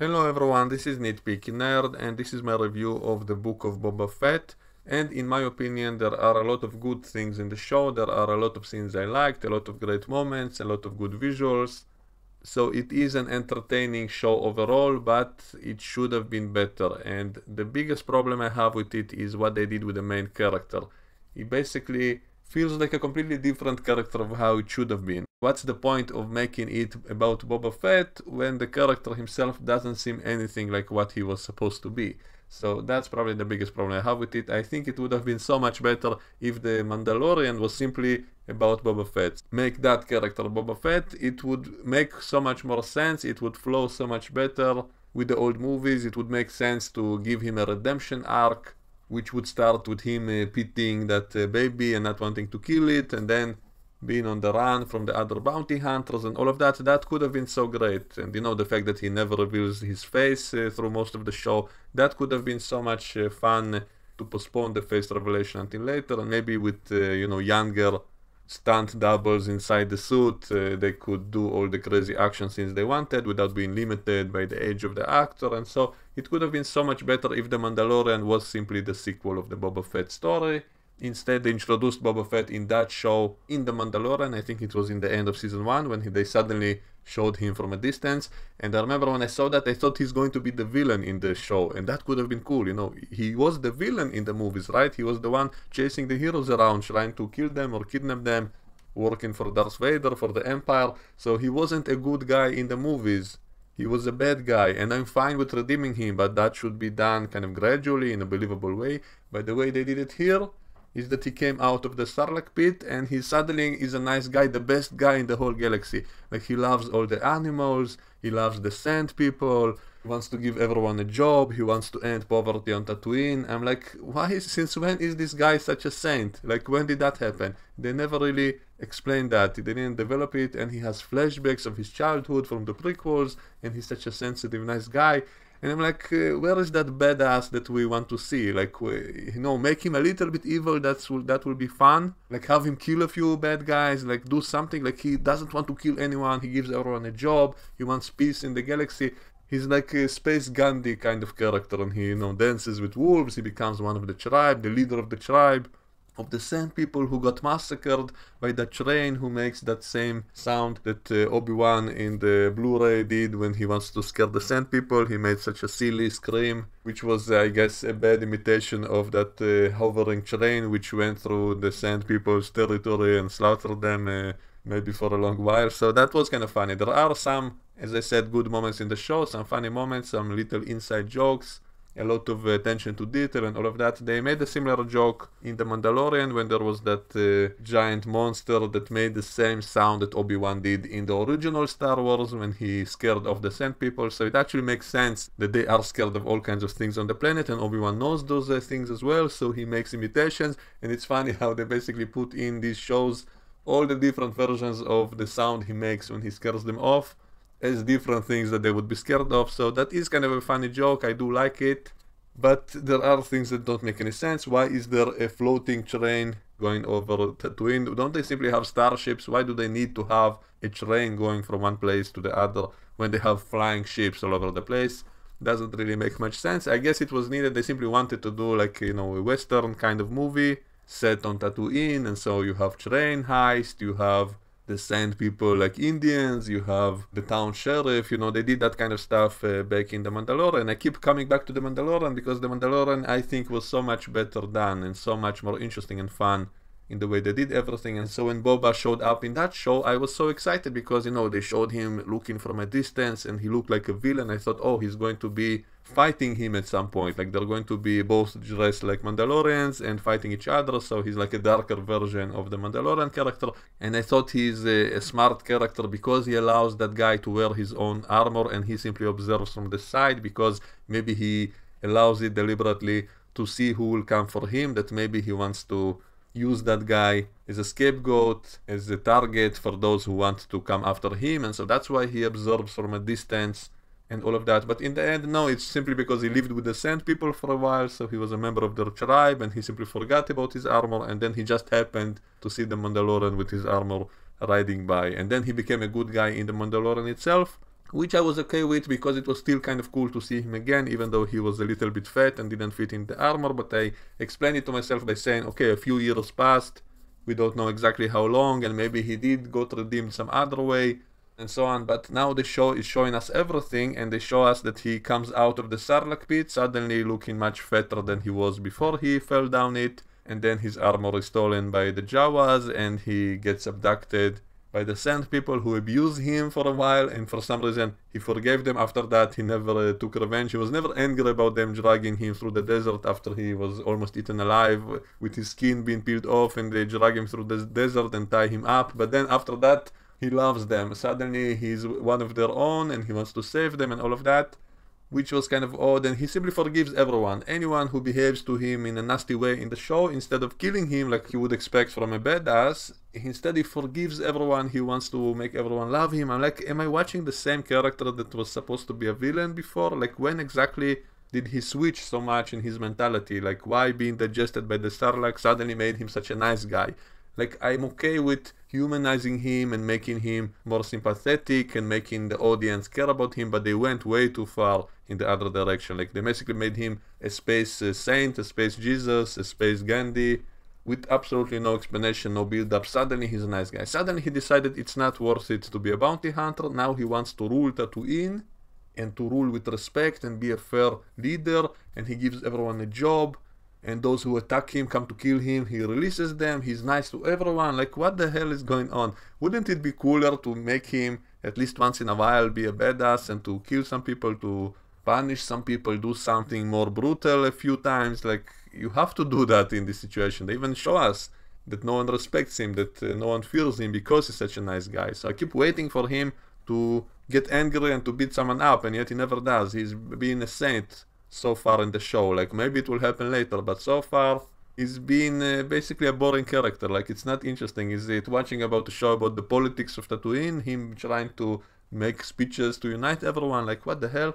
Hello everyone, this is Nitpicking Nerd and this is my review of the book of Boba Fett. And in my opinion, there are a lot of good things in the show. There are a lot of scenes I liked, a lot of great moments, a lot of good visuals. So it is an entertaining show overall, but it should have been better. And the biggest problem I have with it is what they did with the main character. He basically feels like a completely different character of how it should have been. What's the point of making it about Boba Fett when the character himself doesn't seem anything like what he was supposed to be? So that's probably the biggest problem I have with it. I think it would have been so much better if the Mandalorian was simply about Boba Fett. Make that character Boba Fett, it would make so much more sense, it would flow so much better with the old movies, it would make sense to give him a redemption arc, which would start with him pitying that baby and not wanting to kill it, and then being on the run from the other bounty hunters and all of that. That could have been so great. And the fact that he never reveals his face through most of the show, that could have been so much fun to postpone the face revelation until later. And maybe with younger stunt doubles inside the suit, they could do all the crazy action scenes they wanted without being limited by the age of the actor. And so it could have been so much better if The Mandalorian was simply the sequel of the Boba Fett story. Instead, they introduced Boba Fett in that show in The Mandalorian. I think it was in the end of season 1 when they suddenly showed him from a distance. And I remember when I saw that, I thought he's going to be the villain in the show. And that could have been cool, He was the villain in the movies, right? He was the one chasing the heroes around, trying to kill them or kidnap them, working for Darth Vader, for the Empire. So he wasn't a good guy in the movies. He was a bad guy, and I'm fine with redeeming him, but that should be done kind of gradually in a believable way. By the way they did it here, is that he came out of the Sarlacc pit and he suddenly is a nice guy, the best guy in the whole galaxy. Like, he loves all the animals, he loves the sand people, he wants to give everyone a job, he wants to end poverty on Tatooine. I'm like, since when is this guy such a saint? Like, when did that happen? They never really explained that, they didn't develop it, and he has flashbacks of his childhood from the prequels, and he's such a sensitive, nice guy. And I'm like, where is that badass that we want to see? Like, make him a little bit evil, that will be fun. Like, have him kill a few bad guys, like, do something. Like, he doesn't want to kill anyone, he gives everyone a job, he wants peace in the galaxy. He's like a Space Gandhi kind of character, and he, dances with wolves, he becomes one of the tribe, the leader of the tribe, of the sand people who got massacred by that train, who makes that same sound that Obi-Wan in the Blu-ray did when he wants to scare the sand people. He made such a silly scream, which was, I guess, a bad imitation of that hovering train which went through the sand people's territory and slaughtered them maybe for a long while. So that was kind of funny. There are some, as I said, good moments in the show, some funny moments, some little inside jokes, a lot of attention to detail and all of that. They made a similar joke in The Mandalorian when there was that giant monster that made the same sound that Obi-Wan did in the original Star Wars when he scared off the sand people. So it actually makes sense that they are scared of all kinds of things on the planet, and Obi-Wan knows those things as well, so he makes imitations. And it's funny how they basically put in these shows all the different versions of the sound he makes when he scares them off as different things that they would be scared of. So that is kind of a funny joke, I do like it, but there are things that don't make any sense. Why is there a floating train going over Tatooine? Don't they simply have starships? Why do they need to have a train going from one place to the other when they have flying ships all over the place? Doesn't really make much sense. I guess it was needed. They simply wanted to do like, a western kind of movie set on Tatooine, and so you have train heist, you have the sand people like Indians, you have the town sheriff, they did that kind of stuff back in The Mandalorian. I keep coming back to The Mandalorian because The Mandalorian, I think, was so much better done and so much more interesting and fun in the way they did everything. And so when Boba showed up in that show, I was so excited because, they showed him looking from a distance and he looked like a villain. I thought, oh, he's going to be fighting him at some point, like they're going to be both dressed like Mandalorians and fighting each other, so he's like a darker version of the Mandalorian character. And I thought he's a smart character because he allows that guy to wear his own armor and he simply observes from the side, because maybe he allows it deliberately to see who will come for him, that maybe he wants to use that guy as a scapegoat, as a target for those who want to come after him, and so that's why he observes from a distance and all of that. But in the end, no, it's simply because he lived with the sand people for a while, so he was a member of their tribe and he simply forgot about his armor, and then he just happened to see the Mandalorian with his armor riding by, and then he became a good guy in the Mandalorian itself. which I was okay with because it was still kind of cool to see him again, even though he was a little bit fat and didn't fit in the armor. But I explained it to myself by saying, okay, a few years passed, we don't know exactly how long, and maybe he did got redeemed some other way, and so on. But now the show is showing us everything, and they show us that he comes out of the Sarlacc pit, suddenly looking much fatter than he was before he fell down it, and then his armor is stolen by the Jawas, and he gets abducted by the Sand People, who abused him for a while, and for some reason he forgave them after that. He never took revenge. He was never angry about them dragging him through the desert after he was almost eaten alive, with his skin being peeled off, and they drag him through the desert and tie him up. But then after that, he loves them. Suddenly he's one of their own, and he wants to save them and all of that, which was kind of odd, and he simply forgives everyone. Anyone who behaves to him in a nasty way in the show, instead of killing him like you would expect from a badass, instead he forgives everyone. He wants to make everyone love him. I'm like, am I watching the same character that was supposed to be a villain before? Like, when exactly did he switch so much in his mentality? Like, why being digested by the Sarlacc suddenly made him such a nice guy? Like, I'm okay with humanizing him and making him more sympathetic and making the audience care about him, but they went way too far in the other direction. Like, they basically made him a space saint, a space Jesus, a space Gandhi, with absolutely no explanation, no build-up. Suddenly he's a nice guy. Suddenly he decided it's not worth it to be a bounty hunter. Now he wants to rule Tatooine, and to rule with respect and be a fair leader, and he gives everyone a job. And those who attack him come to kill him, he releases them, he's nice to everyone. Like, what the hell is going on? Wouldn't it be cooler to make him, at least once in a while, be a badass and to kill some people, to punish some people, do something more brutal a few times? Like, you have to do that in this situation. They even show us that no one respects him, that no one fears him because he's such a nice guy. So I keep waiting for him to get angry and to beat someone up, and yet he never does. He's being a saint so far in the show. Like, maybe it will happen later, but so far he's been basically a boring character. Like, it's not interesting. Is it watching about the show about the politics of Tatooine, him trying to make speeches to unite everyone? Like, what the hell?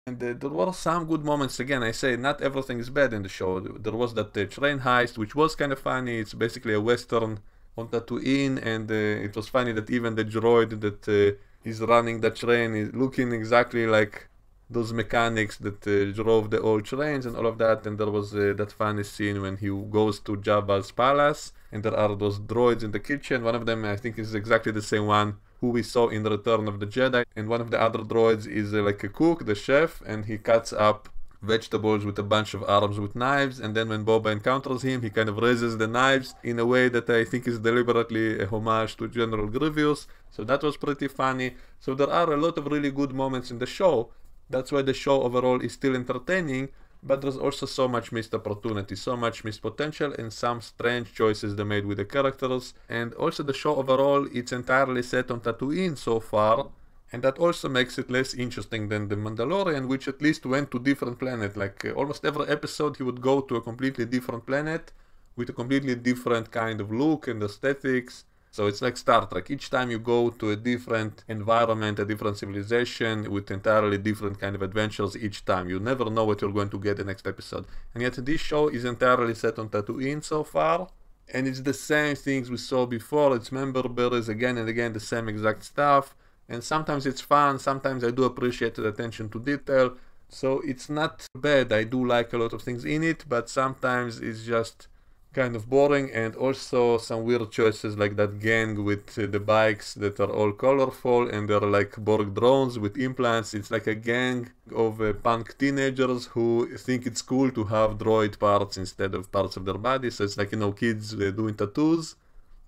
And there were some good moments. Again, I say not everything is bad in the show. There was that train heist, which was kind of funny. It's basically a western on Tatooine, and it was funny that even the droid that is running the train is looking exactly like those mechanics that drove the old trains and all of that. And there was that funny scene when he goes to Jabba's palace, and there are those droids in the kitchen. One of them, I think, is exactly the same one who we saw in Return of the Jedi, and one of the other droids is like a cook, the chef, and he cuts up vegetables with a bunch of arms with knives, and then when Boba encounters him, he kind of raises the knives in a way that I think is deliberately a homage to General Grievous. So that was pretty funny. So there are a lot of really good moments in the show. That's why the show overall is still entertaining, but there's also so much missed opportunity, so much missed potential, and some strange choices they made with the characters. And also the show overall, it's entirely set on Tatooine so far, and that also makes it less interesting than The Mandalorian, which at least went to different planet. Like, almost every episode he would go to a completely different planet with a completely different kind of look and aesthetics. So it's like Star Trek. Each time you go to a different environment, a different civilization, with entirely different kind of adventures each time. You never know what you're going to get the next episode. And yet this show is entirely set on Tatooine so far, and it's the same things we saw before. It's member berries again and again, the same exact stuff. And sometimes it's fun, sometimes I do appreciate the attention to detail. So it's not bad. I do like a lot of things in it, but sometimes it's just kind of boring. And also some weird choices, like that gang with the bikes that are all colorful and they're like Borg drones with implants. It's like a gang of punk teenagers who think it's cool to have droid parts instead of parts of their body. So it's like, you know, kids doing tattoos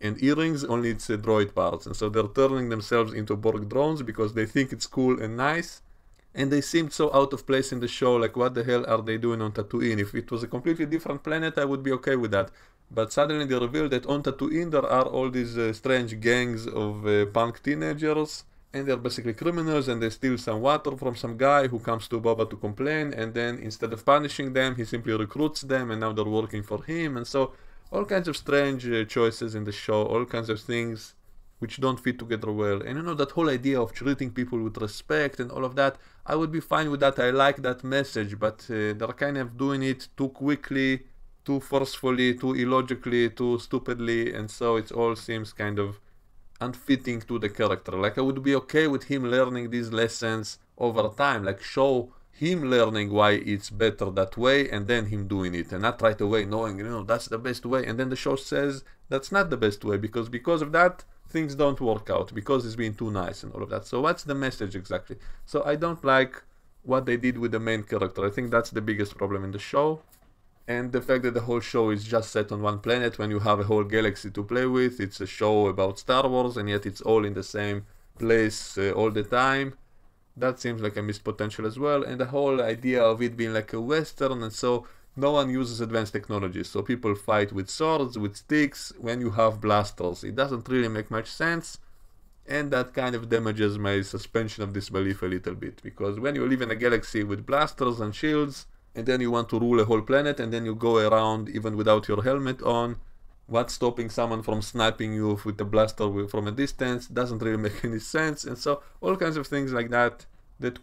and earrings, only it's droid parts. And so they're turning themselves into Borg drones because they think it's cool and nice. And they seemed so out of place in the show. Like, what the hell are they doing on Tatooine? If it was a completely different planet, I would be okay with that. But suddenly they revealed that on Tatooine there are all these strange gangs of punk teenagers, and they're basically criminals, and they steal some water from some guy who comes to Boba to complain, and then instead of punishing them, he simply recruits them, and now they're working for him. And so all kinds of strange choices in the show, all kinds of things which don't fit together well. And you know, that whole idea of treating people with respect and all of that, I would be fine with that. I like that message, but they're kind of doing it too quickly, too forcefully, too illogically, too stupidly, and so it all seems kind of unfitting to the character. Like, I would be okay with him learning these lessons over time, like show him learning why it's better that way and then him doing it, and not right away knowing, you know, that's the best way, and then the show says that's not the best way because of that things don't work out, because he's being too nice and all of that. So what's the message exactly? So I don't like what they did with the main character. I think that's the biggest problem in the show. And the fact that the whole show is just set on one planet when you have a whole galaxy to play with. It's a show about Star Wars and yet it's all in the same place all the time. That seems like a missed potential as well. And the whole idea of it being like a western, and so no one uses advanced technologies. So people fight with swords, with sticks, when you have blasters. It doesn't really make much sense. And that kind of damages my suspension of disbelief a little bit. Because when you live in a galaxy with blasters and shields, and then you want to rule a whole planet, and then you go around even without your helmet on, what's stopping someone from sniping you with a blaster from a distance? Doesn't really make any sense. And so all kinds of things like that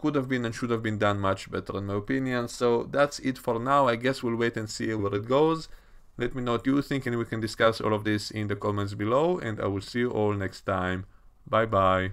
could have been and should have been done much better in my opinion. So that's it for now. I guess we'll wait and see where it goes. Let me know what you think and we can discuss all of this in the comments below, and I will see you all next time. Bye bye.